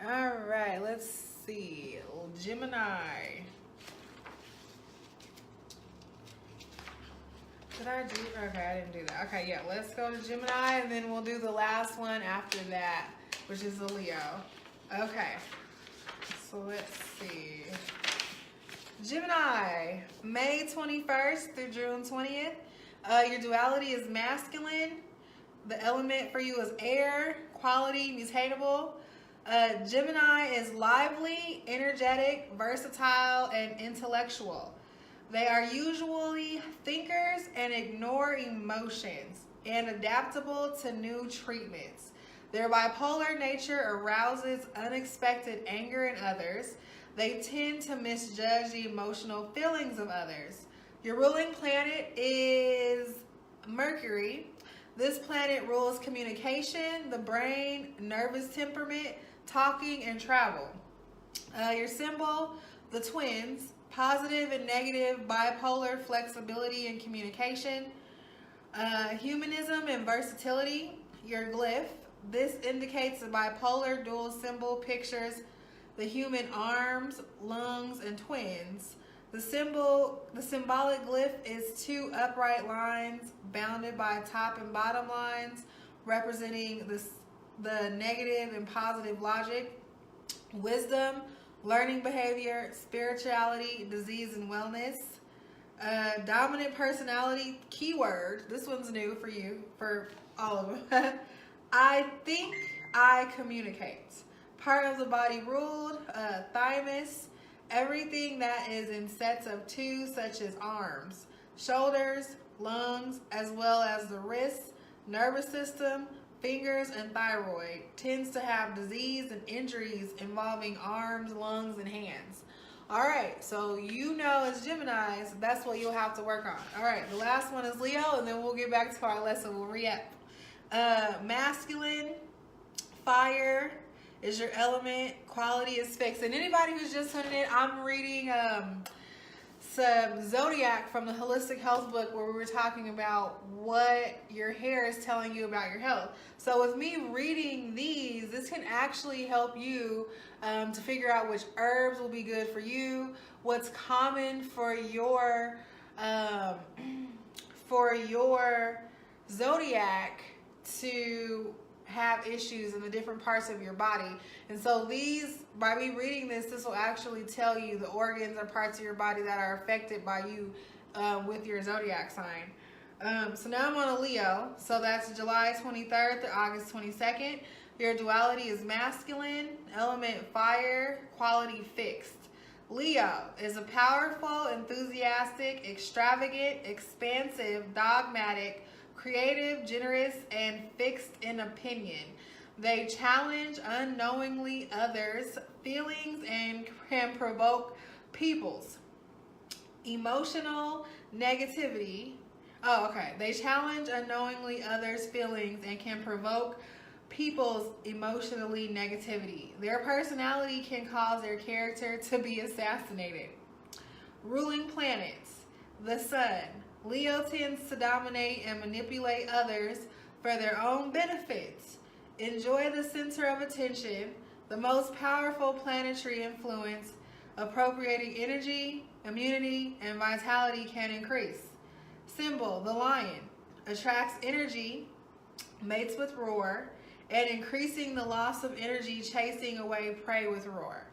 All right, let's see. Gemini. Did I do? Okay, I didn't do that. Okay, yeah, let's go to Gemini, and then we'll do the last one after that, which is the Leo. Okay, so let's see. Gemini, May 21st through June 20th. Your duality is masculine. The element for you is air, quality, mutatable. Gemini is lively, energetic, versatile, and intellectual. They are usually thinkers and ignore emotions and adaptable to new treatments. Their bipolar nature arouses unexpected anger in others. They tend to misjudge the emotional feelings of others. Your ruling planet is Mercury. This planet rules communication, the brain, nervous temperament, talking, and travel. Your symbol, the twins, positive and negative, bipolar, flexibility, and communication. Humanism and versatility. Your glyph, this indicates the bipolar dual symbol pictures the human arms, lungs, and twins. The symbolic glyph is two upright lines bounded by top and bottom lines, representing the negative and positive logic, wisdom, learning behavior, spirituality, disease, and wellness. Dominant personality, keyword. This one's new for you, for all of them. I think, I communicate. Part of the body ruled, thymus. Everything that is in sets of two, such as arms, shoulders, lungs, as well as the wrists, nervous system, fingers, and thyroid. Tends to have disease and injuries involving arms, lungs, and hands. All right, so you know as Geminis, that's what you'll have to work on. All right, the last one is Leo, and then we'll get back to our lesson. We'll re-up. Masculine, fire is your element. Quality is fixed. And anybody who's just tuning in, I'm reading some zodiac from the Holistic Health book where we were talking about what your hair is telling you about your health. So with me reading these, this can actually help you to figure out which herbs will be good for you, what's common for your zodiac to have issues in the different parts of your body. And so these, by me reading this will actually tell you the organs or parts of your body that are affected by you with your zodiac sign. So now I'm on a Leo. So that's July 23rd to August 22nd. Your duality is masculine, element fire, quality fixed. Leo is a powerful, enthusiastic, extravagant, expansive, dogmatic, creative, generous, and fixed in opinion. They challenge unknowingly others' feelings and can provoke people's emotional negativity. They challenge unknowingly others' feelings and can provoke people's emotionally negativity. Their personality can cause their character to be assassinated. Ruling planets, the sun. Leo tends to dominate and manipulate others for their own benefits. Enjoy the center of attention, the most powerful planetary influence, appropriating energy, immunity, and vitality can increase. Symbol, the lion, attracts energy, mates with roar, and increasing the loss of energy chasing away prey with roar.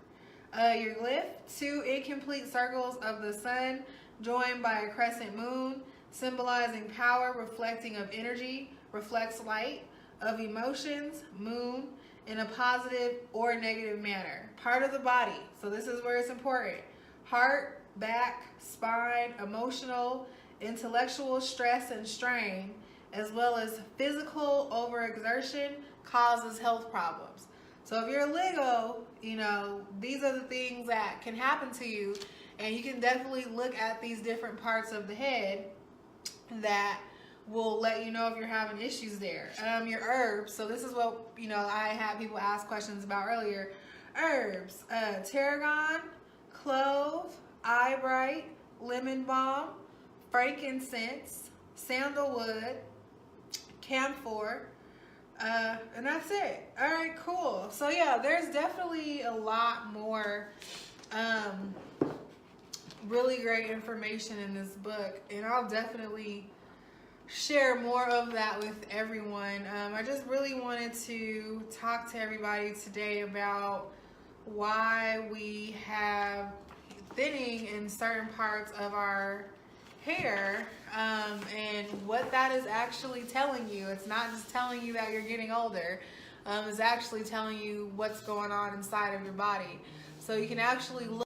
Your glyph, 2 incomplete circles of the sun joined by a crescent moon, symbolizing power, reflecting of energy, reflects light, of emotions, moon, in a positive or negative manner. Part of the body, so this is where it's important. Heart, back, spine, emotional, intellectual stress and strain, as well as physical overexertion causes health problems. So if you're a Leo, these are the things that can happen to you, and you can definitely look at these different parts of the head that will let you know if you're having issues there. Your herbs, so this is what, I had people ask questions about earlier. Herbs, tarragon, clove, eyebright, lemon balm, frankincense, sandalwood, camphor, and that's it. All right, cool. So yeah, there's definitely a lot more really great information in this book, and I'll definitely share more of that with everyone. I just really wanted to talk to everybody today about why we have thinning in certain parts of our hair, and what that is actually telling you. It's not just telling you that you're getting older. It's actually telling you what's going on inside of your body. So you can actually look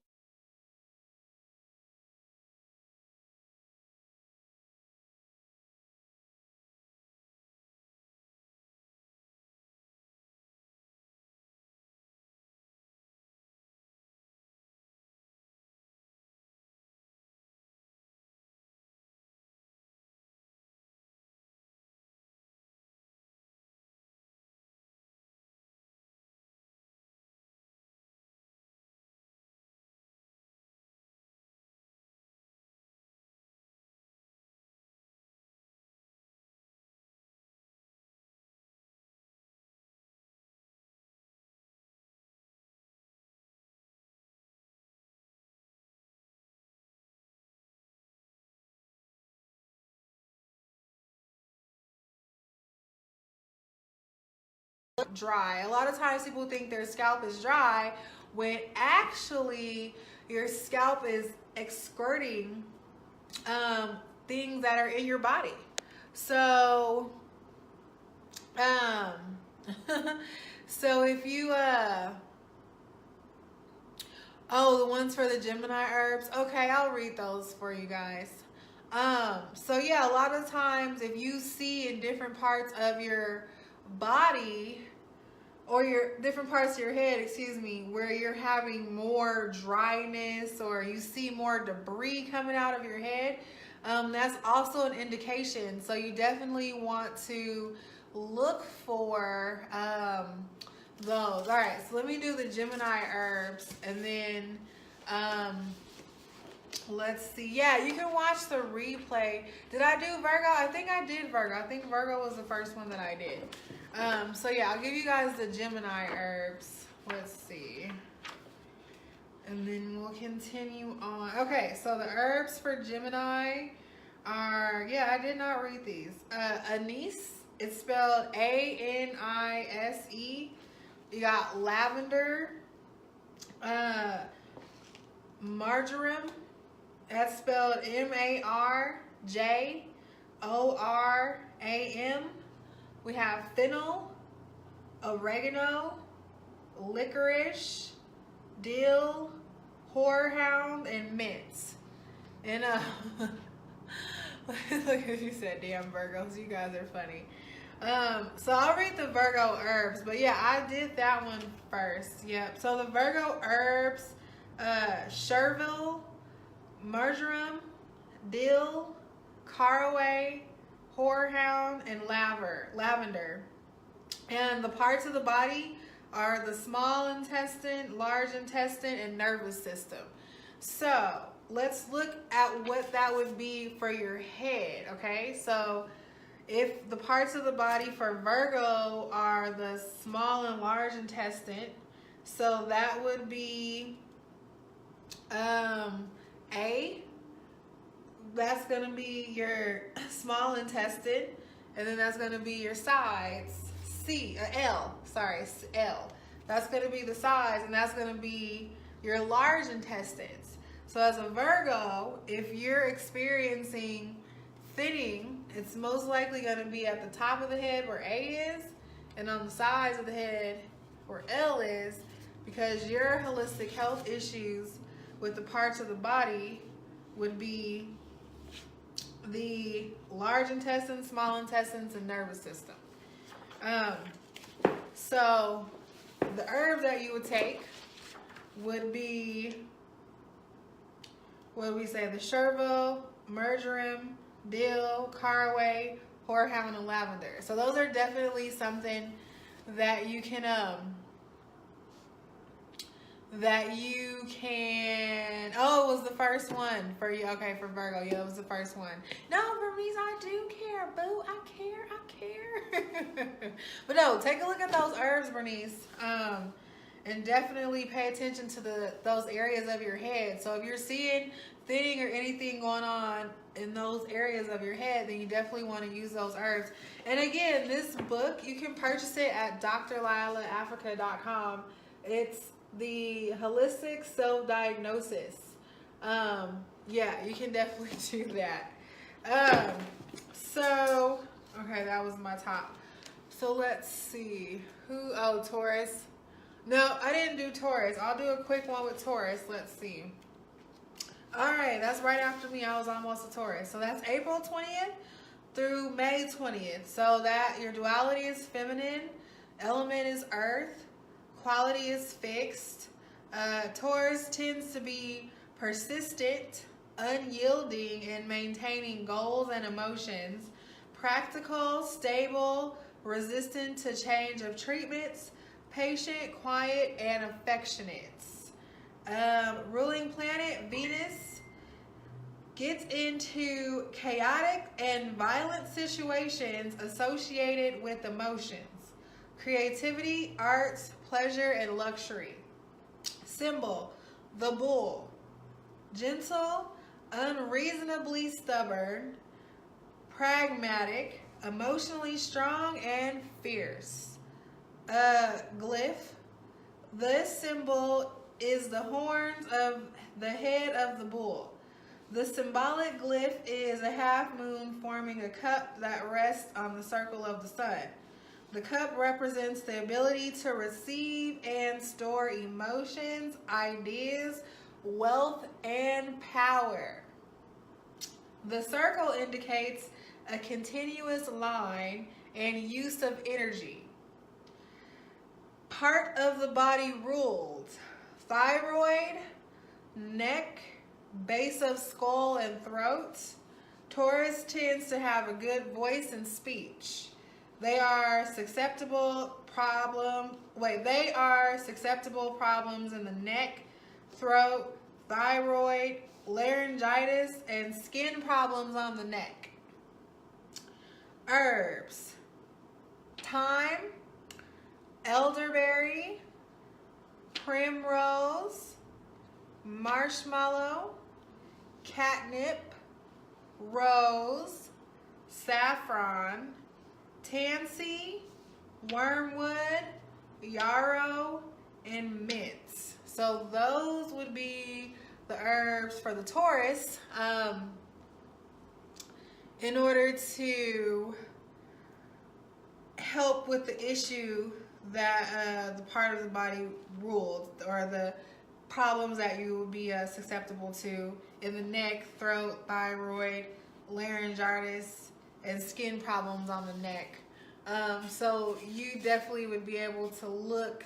dry. A lot of times people think their scalp is dry when actually your scalp is excreting things that are in your body. So, so if you, oh, the ones for the Gemini herbs. Okay, I'll read those for you guys. So yeah, a lot of times if you see in different parts of your body or your different parts of your head, excuse me, where you're having more dryness or you see more debris coming out of your head, that's also an indication. So you definitely want to look for those. All right, so let me do the Gemini herbs and then let's see. Yeah, you can watch the replay. Did I do Virgo? I think I did Virgo. I think Virgo was the first one that I did. So yeah, I'll give you guys the Gemini herbs. Let's see. And then we'll continue on. Okay, so the herbs for Gemini are, yeah, I did not read these. Anise, it's spelled A-N-I-S-E. You got lavender, marjoram, that's spelled M-A-R-J-O-R-A-M. We have fennel, oregano, licorice, dill, horehound, and mint. And look at you said, damn Virgos, you guys are funny. So I'll read the Virgo herbs, but yeah, I did that one first. Yep. So the Virgo herbs, chervil, marjoram, dill, caraway, horehound, and lavender. And the parts of the body are the small intestine, large intestine, and nervous system. So let's look at what that would be for your head, okay? So if the parts of the body for Virgo are the small and large intestine, so that would be A, that's going to be your small intestine, and then that's going to be your sides. L. That's going to be the sides, and that's going to be your large intestines. So as a Virgo, if you're experiencing thinning, it's most likely going to be at the top of the head where A is, and on the sides of the head where L is, because your holistic health issues with the parts of the body would be the large intestine, small intestines, and nervous system. So the herb that you would take would be, what do we say, the chervil, marjoram, dill, caraway, horehound, and lavender. So those are definitely something that you can oh, it was the first one for you. Okay, for Virgo, yeah, it was the first one. No, for me, I do care, boo. I care. But no, take a look at those herbs, Bernice, and definitely pay attention to those areas of your head. So if you're seeing thinning or anything going on in those areas of your head, then you definitely want to use those herbs. And again, this book, you can purchase it at drlailaafrica.com. It's the Holistic Self-Diagnosis. Yeah, you can definitely do that. So, okay, that was my top. So let's see. Taurus. No, I didn't do Taurus. I'll do a quick one with Taurus. Let's see. All right, that's right after me. I was almost a Taurus. So that's April 20th through May 20th. So that your duality is feminine, element is earth, quality is fixed. Taurus tends to be persistent, unyielding, and maintaining goals and emotions. Practical, stable, resistant to change of treatments, patient, quiet, and affectionate. Ruling planet, Venus, gets into chaotic and violent situations associated with emotions, creativity, arts, pleasure, and luxury. Symbol, the bull. Gentle, unreasonably stubborn, pragmatic, emotionally strong, and fierce. Glyph, this symbol is the horns of the head of the bull. The symbolic glyph is a half moon forming a cup that rests on the circle of the sun. The cup represents the ability to receive and store emotions, ideas, wealth, and power. The circle indicates a continuous line and use of energy. Part of the body ruled: thyroid, neck, base of skull and throat. Taurus tends to have a good voice and speech. They are susceptible problems in the neck, throat, thyroid, laryngitis, and skin problems on the neck. Herbs: thyme, elderberry, primrose, marshmallow, catnip, rose, saffron, tansy, wormwood, yarrow, and mint. So those would be the herbs for the Taurus in order to help with the issue that the part of the body ruled, or the problems that you will be susceptible to in the neck, throat, thyroid, laryngitis, and skin problems on the neck. So you definitely would be able to look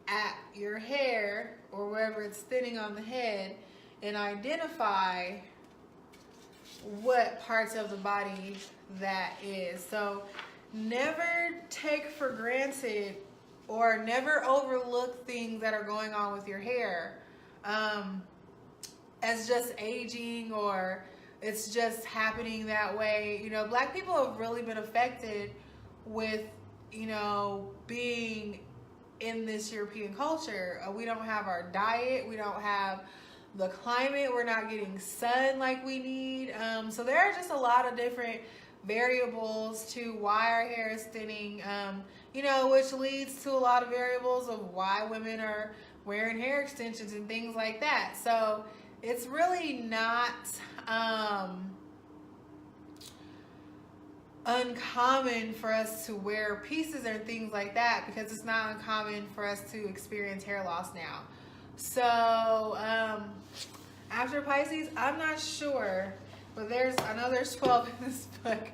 at your hair or wherever it's thinning on the head and identify what parts of the body that is. So never take for granted or never overlook things that are going on with your hair as just aging, or it's just happening that way. You know, Black people have really been affected with, you know, being in this European culture. We don't have our diet, we don't have the climate, we're not getting sun like we need. So there are just a lot of different variables to why our hair is thinning, you know, which leads to a lot of variables of why women are wearing hair extensions and things like that. So it's really not uncommon for us to wear pieces and things like that, because it's not uncommon for us to experience hair loss now. So after Pisces, I'm not sure, but I know there's 12 in this book.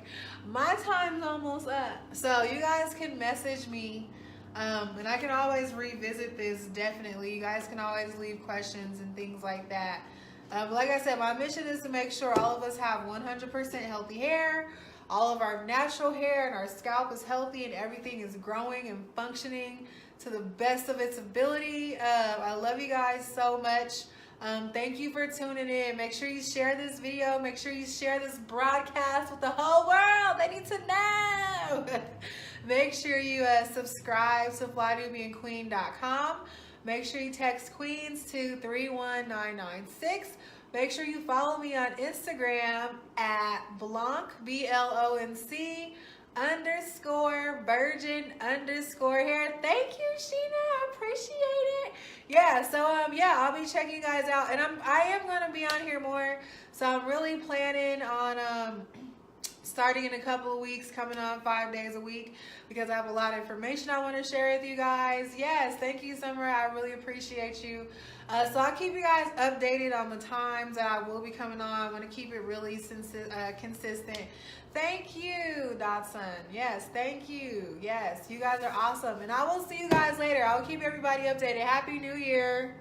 My time's almost up, so you guys can message me, and I can always revisit this. Definitely, you guys can always leave questions and things like that. But like I said, my mission is to make sure all of us have 100% healthy hair, all of our natural hair and our scalp is healthy, and everything is growing and functioning to the best of its ability. I love you guys so much. Thank you for tuning in. Make sure you share this video. Make sure you share this broadcast with the whole world. They need to know. Make sure you subscribe to FlyNubianQueen.com. Make sure you text Queens to 31996. Make sure you follow me on Instagram at Blanc, BLONC _virgin_hair. Thank you, Sheena. I appreciate it. Yeah, so yeah, I'll be checking you guys out, and I am gonna be on here more. So I'm really planning on starting in a couple of weeks, coming on 5 days a week, because I have a lot of information I want to share with you guys. Yes, thank you, Summer. I really appreciate you. So I'll keep you guys updated on the times that I will be coming on. I'm going to keep it really consistent. Thank you, Dotson. Yes, thank you. Yes, you guys are awesome. And I will see you guys later. I will keep everybody updated. Happy New Year.